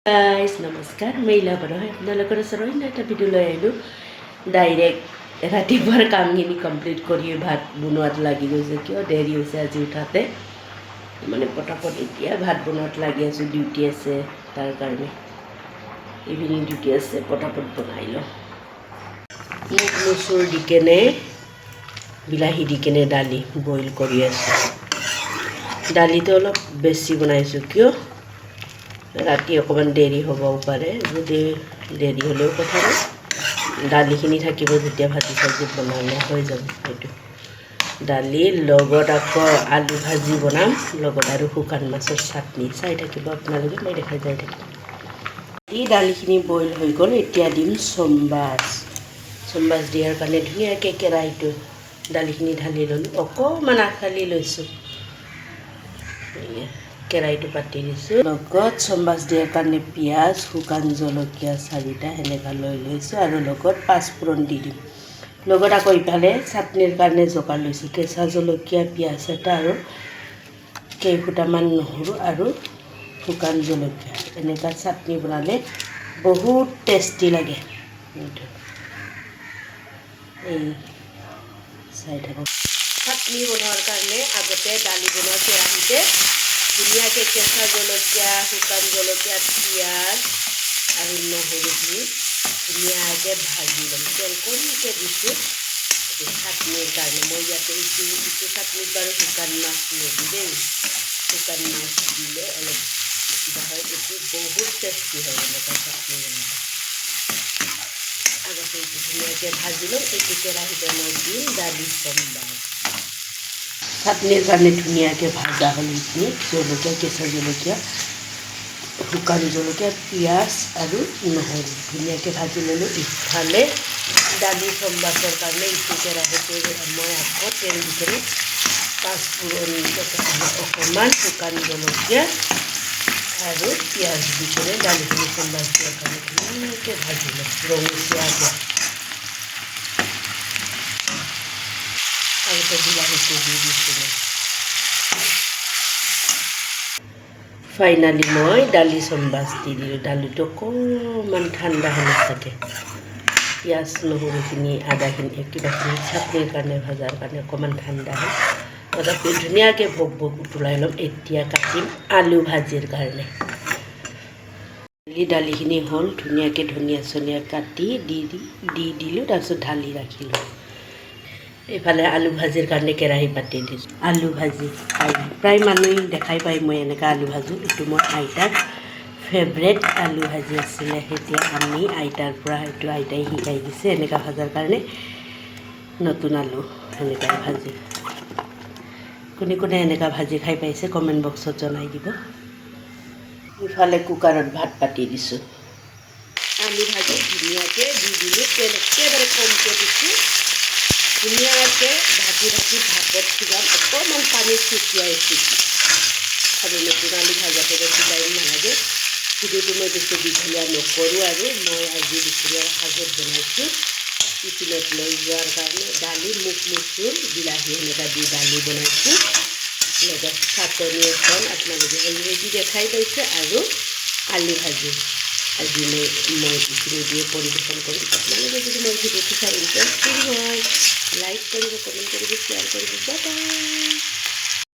guys नमस्कार महिला बड़ा है আপোনালোকৰ ওচৰত এটা ভিডিও লৈ আহিলো ডাইৰেক্ট ৰাতিপুৱাৰ কামখিনি কমপ্লিট কৰি ভাত বনোৱাত লাগি গৈছে কিয় দেৰি হৈছে আজি উঠাতে মানে পটাপট এতিয়া ভাত বনোৱাত লাগি আছো ডিউটি আছে তাৰ কাৰণে ইভিনিং ডিউটি আছে পটাপট বনাই লো মুগ মসুৰ দি কেনে বিলাহী দি কেনে দালি বইল কৰি আছো দালিটো অলপ বেছি বনাইছো কিয় ৰাতি অকমান দেৰি হ'ব পাৰে যদি দেৰি হ'লেও কথা নাই দালিখিনি থাকিব যেতিয়া ভাজি চাজি বনালে হৈ যাব এইটো দালি লগত আকৌ আলু ভাজি বনাম লগত আৰু শুকান মাছৰ চাটনি চাই থাকিব আপোনালোকে মই দেখাই যাই থাকিম এই দালিখিনি বইল হৈ গ'ল এতিয়া দিম চম্বাছ দিয়াৰ কাৰণে ধুনীয়াকৈ কেৰাহীটো দালিখিনি ঢালি ল'লোঁ অকণমান আখালি লৈছোঁ কেৰাহীটো পাতি দিছোঁ লগত চম্বাছ দিয়াৰ কাৰণে পিঁয়াজ শুকান জলকীয়া 4টা সেনেকৈ লৈ লৈছোঁ আৰু লগত পাঁচফোৰণ দি দিম লগত আকৌ ইফালে চাটনিৰ কাৰণে জোগাৰ লৈছোঁ কেঁচা জলকীয়া পিঁয়াজ এটা আৰু কেইফুটামান নহৰু আৰু শুকান জলকীয়া এনেকৈ চাটনি বনালে বহুত টেষ্টি লাগে এই চাই থাকক চাটনি বনোৱাৰ কাৰণে আগতে দালি বনোৱা কেৰাহীতে ধুনীয়াকৈ কেঁচা জলকীয়া শুকান জলকীয়া পিঁয়াজ আৰু নহৰুখিনি ধুনীয়াকৈ ভাজি ল'ম তেল কমকৈ দিছোঁ চাটনিৰ কাৰণে মই ইয়াতে ইটো চাটনিত বাৰু শুকান মাছ নিদি দেই শুকান মাছ দিলে অলপ কিবা হয় এইটো বহুত টেষ্টি হয় এনেকুৱা চাটনি বনালে আগতে এইটো ধুনীয়াকৈ ভাজি ল'ম এইটো কেৰাহীতে মই দিম দালি চম্বাছ চাটনিৰ কাৰণে ধুনীয়াকৈ ভাজা হ'ল এইখিনি জলকীয়া কেঁচা জলকীয়া শুকান জলকীয়া পিঁয়াজ আৰু নহৰু ধুনীয়াকৈ ভাজি ল'লোঁ ইফালে দালি চম্বাছৰ কাৰণে ইটো কেৰাহীতে মই আকৌ তেল দি কেনে পাঁচফোৰণ অকণমান শুকান জলকীয়া আৰু পিঁয়াজ দি কেনে দালিখিনি চম্বাছ দিয়াৰ কাৰণে ধুনীয়াকৈ ভাজি ল'ম ৰঙচুৱাকৈ আগতে বিলাহীটো দি দিছিলোঁ ফাইনালি মই দালি চম্বাছ দি দিলোঁ দালিটো অকণমান ঠাণ্ডা হ'লে থাকে পিঁয়াজ নহৰুখিনি আদাখিনি কিবাখিনি চাটনিৰ কাৰণে ভজাৰ কাৰণে অকণমান ঠাণ্ডা হয় তথাপি ধুনীয়াকৈ ভোগ উতলাই ল'ম এতিয়া কাটিম আলু ভাজিৰ কাৰণে দালিখিনি হ'ল ধুনীয়াকৈ ধনিয়া চনিয়া কাটি দি দিলোঁ তাৰপিছত ঢালি ৰাখিলোঁ এইফালে আলু ভাজিৰ কাৰণে কেৰাহী পাতি দিছোঁ আলু ভাজি প্ৰায় মানুহে দেখাই পায় মই এনেকৈ আলু ভাজোঁ এইটো মোৰ আইতাৰ ফেভৰেট আলু ভাজি আছিলে এতিয়া আমি আইতাৰ পৰা এইটো আইতাই শিকাই দিছে এনেকৈ ভাজাৰ কাৰণে নতুন আলু এনেকৈ ভাজি কোনে কোনে এনেকৈ ভাজি খাই পাইছে কমেণ্ট বক্সত জনাই দিব ইফালে কুকাৰত ভাত পাতি দিছোঁ আলু ভাজি ধুনীয়াকৈ দি দিলোঁ তেল একেবাৰে কমকৈ দিছোঁ ধুনীয়াকৈ ঢাকি ভাপত সিজাম অকণমান পানী ছটিয়াইছোঁ আৰু নতুন আলু ভাজাটো বেছি টাইম নালাগে ভিডিঅ'টো মই বেছি দীঘলীয়া নকৰোঁ আৰু মই আজি দুপৰীয়াৰ সাজত বনাইছোঁ টিফিনত লৈ যোৱাৰ কাৰণে দালি মুগ মচুৰ বিলাহী সেনেকৈ দি দালি বনাইছোঁ লগত চাটনি এখন আপোনালোকে অলৰেডি দেখাই পাইছে আৰু আলু ভাজি আজি মই এইখিনি দিয়ে পৰিৱেশন কৰিম আপোনালোকে যদি মই ভিডিঅ'টো চাই ইণ্টাৰেষ্টিং হয় লাইক কৰিব কমেণ্ট কৰিব শ্বেয়াৰ কৰিব বাই বাই